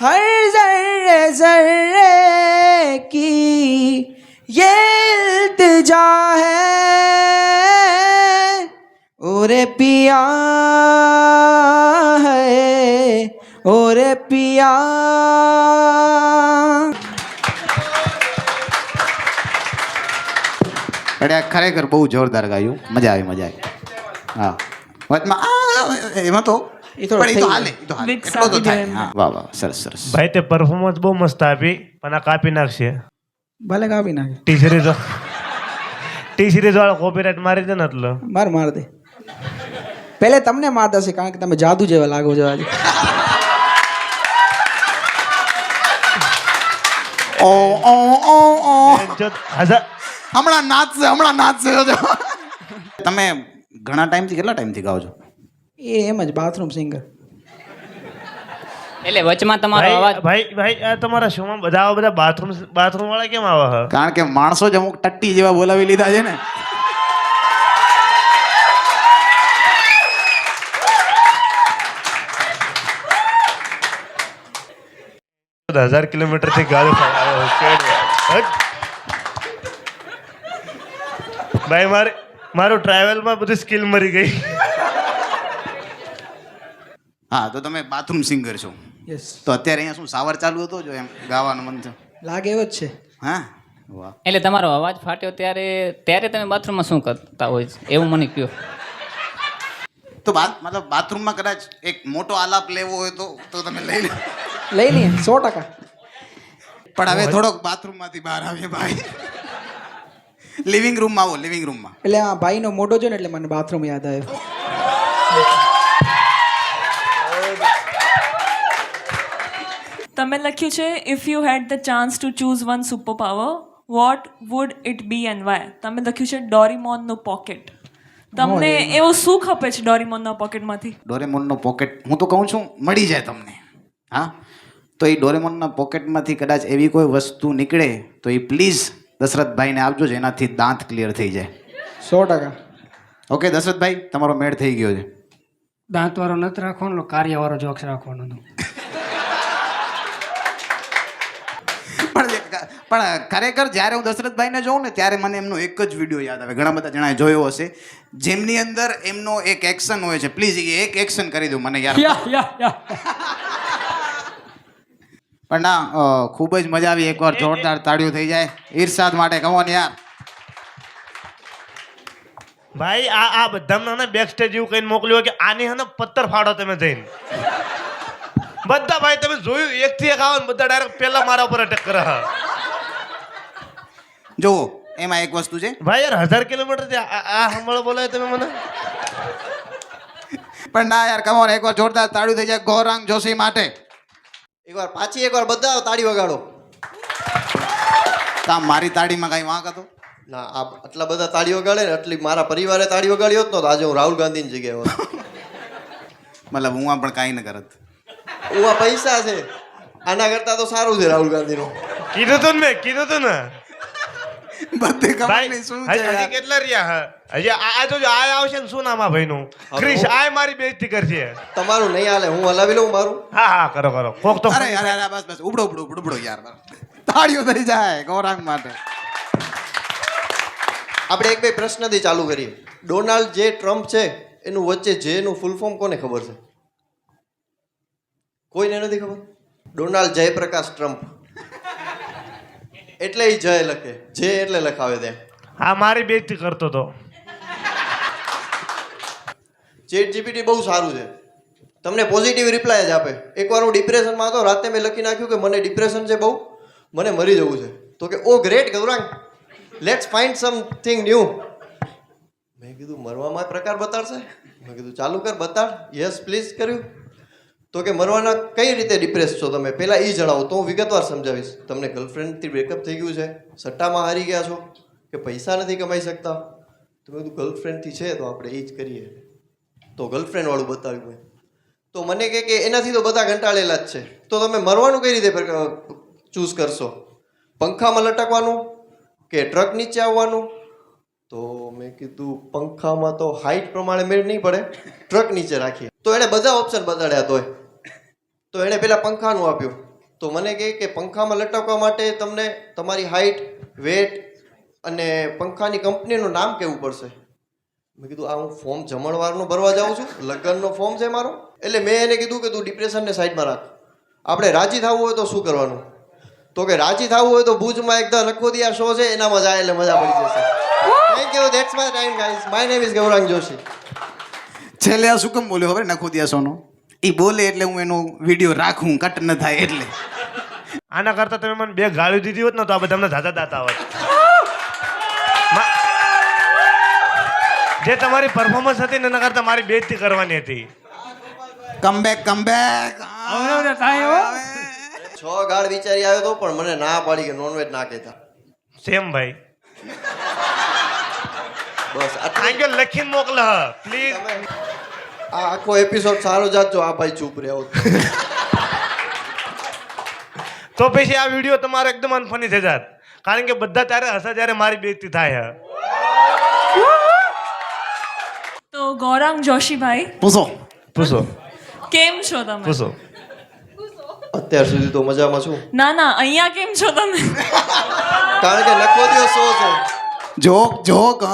हर जर्रे जर्रे की ये इल्तिजा है ओरे पिया है ओरे पिया. અરે ખરેખર બહુ જોરદાર ગાયું, મજા આવી. હા વાતમાં એમાં તો પણ ઈ તો હાલે, ઈ તો હાલે. Mix એટલો તો આપી થાય. દે એમ. હા, વાહ વાહ સરસ સરસ. ભાઈ તે પરફોર્મન્સ બહુ મસ્ત આપી પણ આ કાપી નાખશે. ભલે કાપી નાખે. ટીચરે તો ટી સિરીઝ વાળો કોપીરાઇટ મારી દે ને એટલે માર દે. પહેલે તમને મારતા છે કારણ કે તમે જાદુ જેવા લાગો છો આજે. ઓ ઓ ઓ ઓ હજાર હમણાં નાચશે તમે ઘણા ટાઈમથી કેટલા ટાઈમથી ગાઓ છો? એ એમ જ બાથરૂમ સિંગર. એટલે વચમાં તમારો અવાજ ભાઈ આ તમારા શોમાં બધા બાથરૂમ વાળા કેમ આવે છે? કારણ કે માણસો જ અમુક ટટ્ટી જેવા બોલાવી લીધા છે ને. 1000 કિલોમીટરથી ગાડી ભાઈ મારું ટ્રાવેલમાં બધી સ્કિલ મરી ગઈ. હા તો તમે બાથરૂમ સિંગર છો યસ. તો અત્યારે અહીંયા શું સાવર ચાલુ હતો જો એમ ગાવાનું મન છે? લાગે એવો જ છે. હા વાહ. એટલે તમારો અવાજ ફાટ્યો ત્યારે તમે બાથરૂમમાં શું કરતા હોય છે એવું મને કહો. તો મતલબ બાથરૂમમાં કદાચ એક મોટો આલાપ લેવો હોય તો તમે લઈ લો. લઈ લઈએ 100%. પણ હવે થોડોક બાથરૂમમાંથી બહાર આવીએ ભાઈ. લિવિંગ રૂમમાં આવો, લિવિંગ રૂમમાં. એટલે આ ભાઈનો મોઢો જો ને એટલે મને બાથરૂમ યાદ આવ્યો. તમે લખ્યું છે if you had the chance to choose one superpower what would it be and why. તમે લખ્યું છે ડોરીમોનનું પોકેટ. તમને એવું શું ખપે છે ડોરીમોનના પોકેટમાંથી? ડોરેમોનનો પોકેટ હું તો કહું છું મળી જાય તમને. હા તો એ ડોરેમોનના પોકેટમાંથી કદાચ એવી કોઈ વસ્તુ નીકળે તો એ પ્લીઝ દશરથભાઈને આપજો જેનાથી દાંત ક્લિયર થઈ જાય. 100%. ઓકે દશરથભાઈ તમારો મેળ થઈ ગયો છે. દાંતવાળો નથી રાખવાનો, કાર્યવાળો જોક્સ રાખવાનો. પણ ખરેખર જ્યારે હું દશરથભાઈને જોઉં ને ત્યારે મને એમનો એક જ વિડીયો યાદ આવે. ઘણા બધા જણાએ જોયો હશે જેમની અંદર એમનો એક એક્શન હોય છે. પ્લીઝ એક એક્શન કરી દો મને યાર. પણ ના ખૂબ જ મજા આવી. એકવાર જોરદાર તાળીઓ થઈ જાય ઈર્ષાદ માટે. કમોન યાર. ભાઈ આ બધાને બેક સ્ટેજ એવું કહીને મોકલ્યું કે આની હને પથ્થર ફાડો તમે જઈને. બધા ભાઈ તમે જોયું એકથી એક આવે ને બધા ડાયરેક્ટ પેલા મારા ઉપર અટેક કરે. જુઓ એમાં એક વસ્તુ છે ભાઈ યાર 1000 કિલોમીટર આ હમણાં બોલાય તમે મને. પણ ના યાર કમોન એકવાર જોરદાર તાળીઓ થઈ જાય ગૌરાંગ જોશી માટે. એકવાર બધા તાળી વગાડો. તા મારી તાળીમાં કઈ વાંક હતો? ના આ આટલા બધા તાળી વગાડે ને એટલી મારા પરિવારે તાળી વગાડી હોત ને તો આજે હું રાહુલ ગાંધીની જગ્યાએ હોત. મતલબ હું આ પણ કાંઈ ન કરત. હું આ પૈસા છે આના કરતા તો સારું છે રાહુલ ગાંધીનું. કીધું તું ને બધે ખબર શું છે હજી કેટલા રહ્યા હજી આ જોજો આ આવશે ને શું નામ આ ભાઈનું ક્રિશ આ મારી બેઇજ્જતી કરશે. તમારું નહીં હાલે હું હલાવી લઉં મારું. હા કરો કોક તો અરે બસ ઉપડો યાર. તાળીઓ થઈ જાય ગૌરાંગ માટે. આપણે એક બે પ્રશ્નથી ચાલુ કરીએ. ડોનાલ્ડ જે ટ્રમ્પ છે એનું વચ્ચે જેનું ફૂલ ફોર્મ કોને ખબર છે? કોઈને નથી ખબર? Donald Jayprakash Trump. એટલે એ જય લખે, જે એટલે લખાવે ત્યાં. હા મારી બેઇજ્જતી કરતો તો. ચેટ જીપીટી બહુ સારું છે, તમને પોઝિટિવ રિપ્લાય જ આપે. એકવાર હું ડિપ્રેશનમાં હતો, રાતે મેં લખી નાખ્યું કે મને ડિપ્રેશન છે બહુ, મને મરી જવું છે. તો કે oh great Gaurang, let's find something new. મેં કીધું મરવામાં પ્રકાર બતાડશે? મેં કીધું ચાલુ કર બતાડ. યસ પ્લીઝ કર્યું. તો કે મરવાના કઈ રીતે ડિપ્રેસ છો તમે પહેલાં એ જણાવો તો હું વિગતવાર સમજાવીશ. તમને ગર્લફ્રેન્ડથી બ્રેકઅપ થઈ ગયું છે, સટ્ટામાં હારી ગયા છો, કે પૈસા નથી કમાઈ શકતા? તો મેં કીધું ગર્લફ્રેન્ડથી છે તો આપણે એ જ કરીએ. તો ગર્લફ્રેન્ડવાળું બતાવ્યું મેં. તો મને કહે કે એનાથી તો બધા કંટાળેલા જ છે, તો તમે મરવાનું કઈ રીતે ચૂઝ કરશો? પંખામાં લટકવાનું કે ટ્રક નીચે આવવાનું? તો મેં કીધું પંખામાં તો હાઈટ પ્રમાણે મેળ નહીં પડે, ટ્રક નીચે રાખીએ. તો એણે બધા ઓપ્શન બતાડ્યા તોય. તો એણે પહેલાં પંખાનું આપ્યું. તો મને કહે કે પંખામાં લટકવા માટે તમને તમારી હાઈટ, વેટ અને પંખાની કંપનીનું નામ કહેવું પડશે. મેં કીધું આ હું ફોર્મ જમણવારનું ભરવા જાઉં છું, લગ્નનો ફોર્મ છે મારો. એટલે મેં એને કીધું કે તું ડિપ્રેશનને સાઈડમાં રાખ, આપણે રાજી થવું હોય તો શું કરવાનું? તો કે રાજી થવું હોય તો ભુજમાં એકદમ નખોદિયા શો છે એનામાં જાય એટલે મજા પડી જશે. Thank you, that's my time guys. My name is Gaurang Joshi. છેલ્લે આ શું કેમ બોલ્યો ખબર? નખોદિયા શોનો એ બોલે એટલે હું એનો વિડીયો રાખું, કટ ન થાય એટલે. આના કરતા તમે મને 2 ગાળ્યું દીધી હોત ને તો આ બધા અમને ધાતા દાતા હોત. જે તમારી પરફોર્મન્સ હતી ને એના કરતા મારી બેઇજ્જતી કરવાની હતી. કમબેક હવે થાય એવો 6 ગાળ વિચારી આવ્યો તો પણ મને ના પાડી કે નોનવેજ ના કહેતા. સેમ ભાઈ. બસ આંગળ લખીને મોકલ પ્લીઝ. આ આખો એપિસોડ સારો જાજો. આ ભાઈ ચૂપ રહ્યો. તો પછી આ વિડીયો તમારો એકદમ અનફની થઈ જાત, કારણ કે બધા ત્યારે હશે જ્યારે મારી બેઇજ્જતી થાય. તો ગૌરાંગ જોશીભાઈ, પૂછો કેમ છો તમે? પૂછો. અત્યાર સુધી તો મજામાં છું, ના ના, અહીંયા કેમ છો તમે? કારણ કે નખોદિયો શો છે. જોક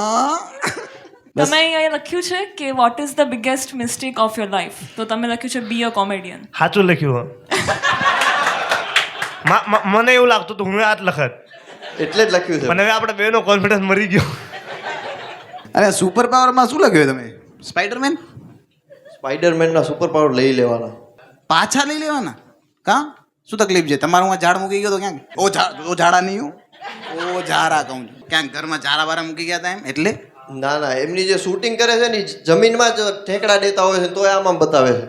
તમે અહીંયા લખ્યું છે કે what is the biggest mistake of your life, તો તમે લખ્યું છે બી અ કોમેડિયન. સાચું લખ્યું. મને એવું લાગતું હતું હું આ જ લખત, એટલે જ લખ્યું છે. પણ હવે આપણે બેનો કોન્ફિડન્સ મરી ગયો. અને સુપર પાવરમાં શું લખ્યું તમે? સ્પાઈડરમેન? સ્પાઈડરમેનના સુપર પાવર લઈ લેવાના. પાછા લઈ લેવાના? કા શું તકલીફ છે તમારું? આ ઝાડ મૂકી ગયો તો ક્યાંક? ઓ ઝાડા નહીં હું, ઓ ઝારા કહું છું. ક્યાંક ઘરમાં ઝારા વારા મૂકી ગયા હતા એમ? એટલે ના ના, એમની જે શૂટિંગ કરે છે ને ઈ જમીનમાં જ ઠેકડા દેતા હોય છે તો આમાં બતાવે છે.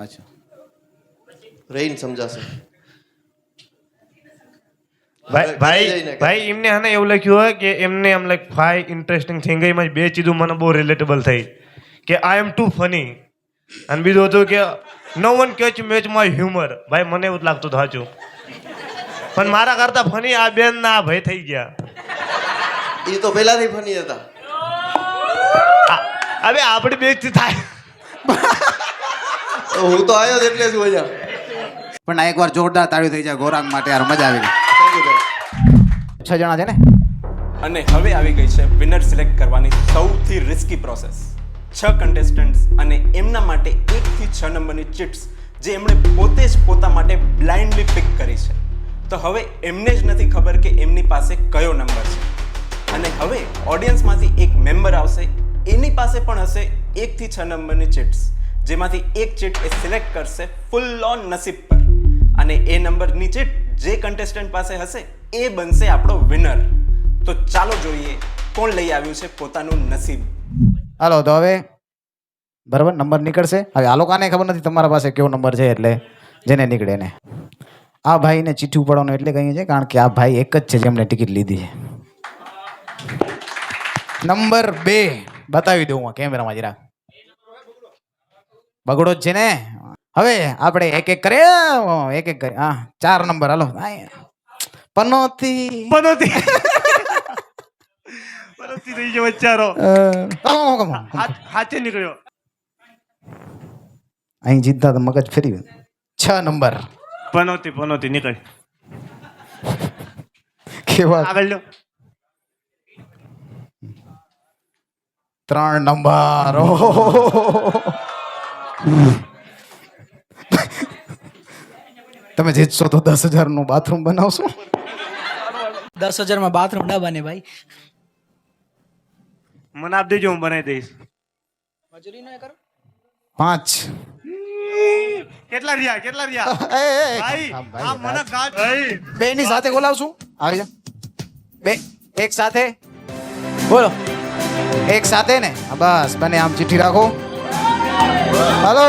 અચ્છા, રહીને સમજાશે. ભાઈ એમને હે ને એવું લખ્યું હોય કે એમને એમ લાઈક 5 ઇન્ટરેસ્ટિંગ થિંગ એમાં 2 ચીજો મને બહુ રિલેટેબલ થઈ કે આઈ એમ ટુ ફની, અને બીજું હતું કે no one can match my humour. ભાઈ મને એવું જ લાગતું હતું સાચું, પણ મારા કરતા ફની આ બેન ના ભાઈ થઈ ગયા. એ તો પહેલાથી ફની હતા. હવે આપણી બેજતી થાય. હું તો આવ્યો જ એટલે જ મજા. પણ આ એકવાર જોરદાર તાળીઓ થઈ જાય ગૌરાંગ માટે, યાર મજા આવી ગઈ. 6 જણા છે ને, અને હવે આવી ગઈ છે વિનર સિલેક્ટ કરવાની સૌથી રિસ્કી પ્રોસેસ. 6 કન્ટેસ્ટન્ટ્સ અને એમના માટે 1 થી 6 નંબરની ચિટ્સ જે એમણે પોતે જ પોતા માટે બ્લાઇન્ડલી પિક કરી છે. તો હવે એમને જ નથી ખબર કે એમની પાસે કયો નંબર છે. અને હવે ઓડિયન્સમાંથી એક મેમ્બર આવશે, એની પાસે પણ હશે 1 થી 6 નંબરની ચિટ્સ, જેમાંથી એક ચિટ એ સિલેક્ટ કરશે ફૂલ ઓન નસીબ પર, અને એ નંબરની ચિટ જે કન્ટેસ્ટન્ટ પાસે હશે એ બનશે આપણો વિનર. તો ચાલો જોઈએ કોણ લઈ આવ્યું છે પોતાનું નસીબ. હાલો તો હવે બરાબર નંબર નીકળશે. હવે આ લોકોને ખબર નથી તમારા પાસે કેવો નંબર છે, એટલે જેને નીકળે ને. આ ભાઈને ચીઠી ઉપાડવાનું એટલે કહીએ છીએ કારણ કે આ ભાઈ એક જ છે જેમણે ટિકિટ લીધી છે. નંબર 2 બતાવી દઉં કેમેરામાં જરા. બગડો જ છે ને. હવે આપણે એક એક કરે. હા 4 નંબર. હાલો પનોતી થઈ ગયો બચારો. હાથે નીકળ્યો. અહીં જીતતા તો મગજ ફરી. 6 નંબર પનોતી નીકળ. કેવા આગળ લો. 3 નંબર. તમે જીતશો તો 10,000 નું બાથરૂમ બનાવશો. 10,000 માં બાથરૂમ ના બને ભાઈ. મને આપ દેજો, હું બનાવી દઈશ. મજૂરી ન કરો. 5 કેટલા રહ્યા ભાઈ? આ મને ગાજ ભાઈ. બે ની સાથે બોલાવશું. આવી જા બે એક સાથે બોલો. એક સાથે ને બસ બને આમ ચિઠ્ઠી રાખો. હાલો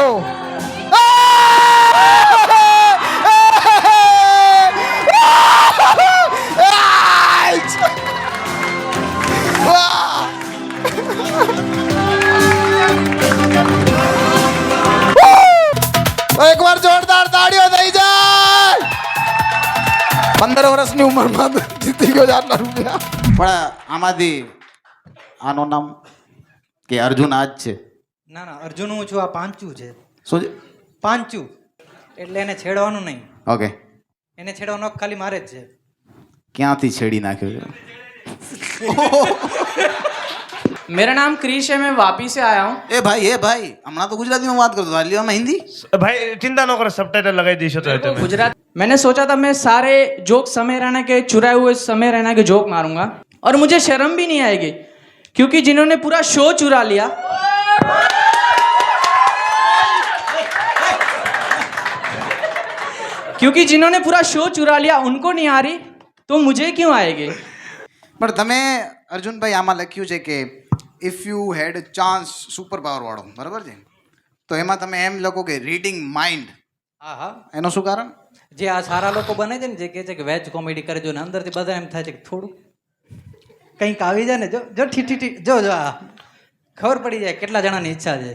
એકવાર જોરદાર તાળીઓ થઈ જાય. 15 વર્ષની ઉંમરમાં જીતી ગયો આટલા રૂપિયા. પણ આમાંથી આનું નામ કે અર્જુન આજ છે? ના ના, અર્જુન હું છું. આ પાંચું છે. શું છે? પાંચું એટલે એને છેડવાનું નહીં. ઓકે, એને છેડવાનો હક ખાલી મારે જ છે. ક્યાંથી છેડી નાખ્યો છે? मेरा नाम क्रिश है, मैं वापी से आया हूँ. એ ભાઈ હમણાં તો ગુજરાતીમાં વાત કરતો, હાલીમાં હિન્દી. भाई चिंता न करो, सबटाइटल लगाई दीशो तो तुम्हें. गुजरात मैंने सोचा था मैं सारे जोक समय रैना के चुराए हुए समय रैना के जोक मारूंगा और मुझे शर्म भी नहीं आएगी क्योंकि जिन्होंने पूरा शो चुरा लिया उनको नहीं आ रही तो मुझे क्यों आएगी. પણ તમે અર્જુનભાઈ આમાં લખ્યું છે કે if you head chance super power વાળો, બરાબર છે, તો એમાં તમે એમ લખો કે રીડિંગ માઇન્ડ. હા હા, એનું શું કારણ? જે આ સારા લોકો બને છે ને, જે કહે છે કે વેજ કોમેડી કરજો ને, અંદરથી બધા એમ થાય છે કે થોડું કંઈક આવી જાય ને, જો જો ઠી જો જો આ ખબર પડી જાય કેટલા જણાની ઈચ્છા છે.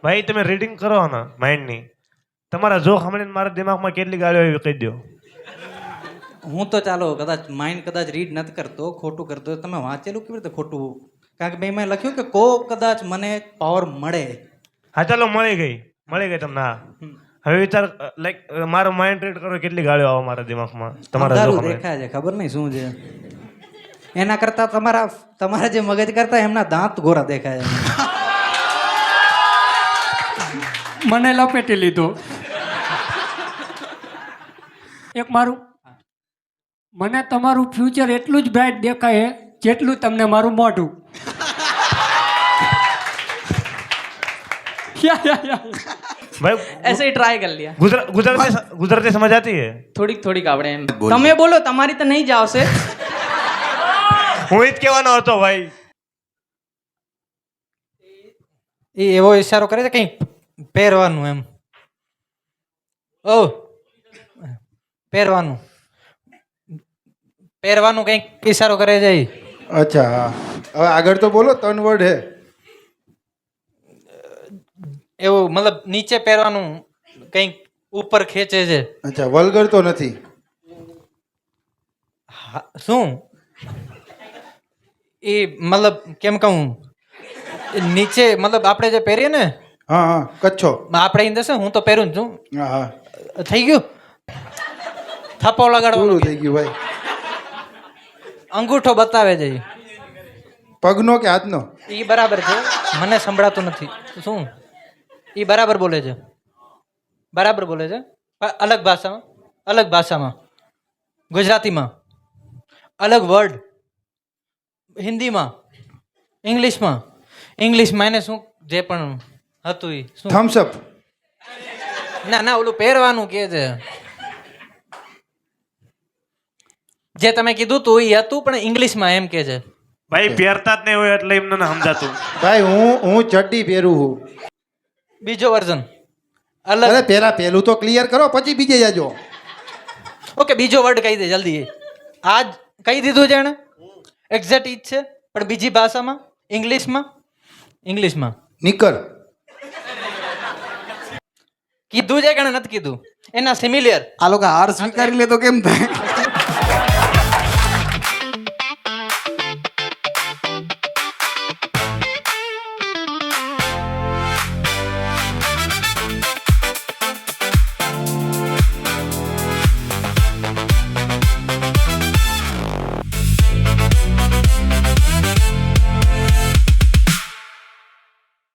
ભાઈ તમે રીડિંગ કરો ને માઇન્ડની, તમારા જોક સાંભળીને મારા દિમાગમાં કેટલી ગાળીઓ આવી કહી દો. હું તો ચાલો કદાચ માઇન્ડ કદાચ રીડ નથી કરતો, ખોટું કરતો, તમે વાંચેલું કેવી રીતે ખોટું? કારણ કે મેં લખ્યું કે કદાચ મને પાવર મળે. હા ચાલો મળી ગઈ તમને. હા હવે વિચાર લાઈક મારો માઇન્ડ રીડ કરો કેટલી ગાળીઓ આવે મારા દિમાગમાં તમારા જોક સાંભળીને. દેખાય છે, ખબર નહીં શું છે. એના કરતા તમારા જે મગજ કરતા એમના દાંત ગોરા દેખાય છે. મને લપેટી લીધો. એક મારું, મને તમારું ફ્યુચર એટલું જ બ્રાઇટ દેખાય જેટલું તમને મારું મોઢું. भाई ऐसे ही ट्राई कर लिया. गुजरते समझ आती है. થોડીક આવડે એમ. તમે બોલો, તમારી તો નહીં જ આવશે. હું જ કહેવાનો હતો ભાઈ. એ એવો ઈશારો કરે છે કંઈ પહેરવાનું એમ. ઓ પહેરવાનું કંઈક ઈશારો કરે છે. અચ્છા હા, હવે આગળ તો બોલો. 3 વર્ડ હે. એવું મતલબ નીચે પહેરવાનું કંઈક ઉપર ખેંચે છે. અચ્છા, વલ્ગર તો નથી. શું એ મતલબ કેમ કહું, નીચે મતલબ આપણે જે પહેરીએ ને. હા હા, કચ્છો. આપણે અહીં દસે હું તો પહેરું જ છું. હા હા, થઈ ગયું. થપ્પો લગાડવાનું પૂરું થઈ ગયું ભાઈ. અંગૂઠો બતાવે છે. પગનો કે હાથનો? એ બરાબર છે, મને સંભળાતું નથી. શું એ બરાબર બોલે છે? બરાબર બોલે છે, અલગ ભાષામાં, ગુજરાતીમાં અલગ વર્ડ, હિન્દીમાં, ઇંગ્લિશમાં એને શું જે પણ હતું એ શું? થમ્સ અપ. ના ઓલું પહેરવાનું કે છે જે તમે કીધું તું એ હતું, પણ ઇંગ્લિશમાં એમ કે છે. ભાઈ પહેરતા જ નહીં હોય એટલે એમને સમજાતું. ભાઈ હું ચડ્ડી પહેરું છું. બીજો વર્ઝન અરે અલગ. પહેલું તો ક્લિયર કરો, પછી બીજે જાજો. ઓકે, બીજો વર્ડ કહી દે જલ્દી. આજ કહી દીધું છે એને, એક્ઝેક્ટ ઈ જ છે, પણ બીજી ભાષામાં, ઇંગ્લિશમાં નિકર. કીધું છે કે નથી કીધું? એના સિમિલિયર. આ લોકો હાર સ્વીકારી લે તો કેમ થાય?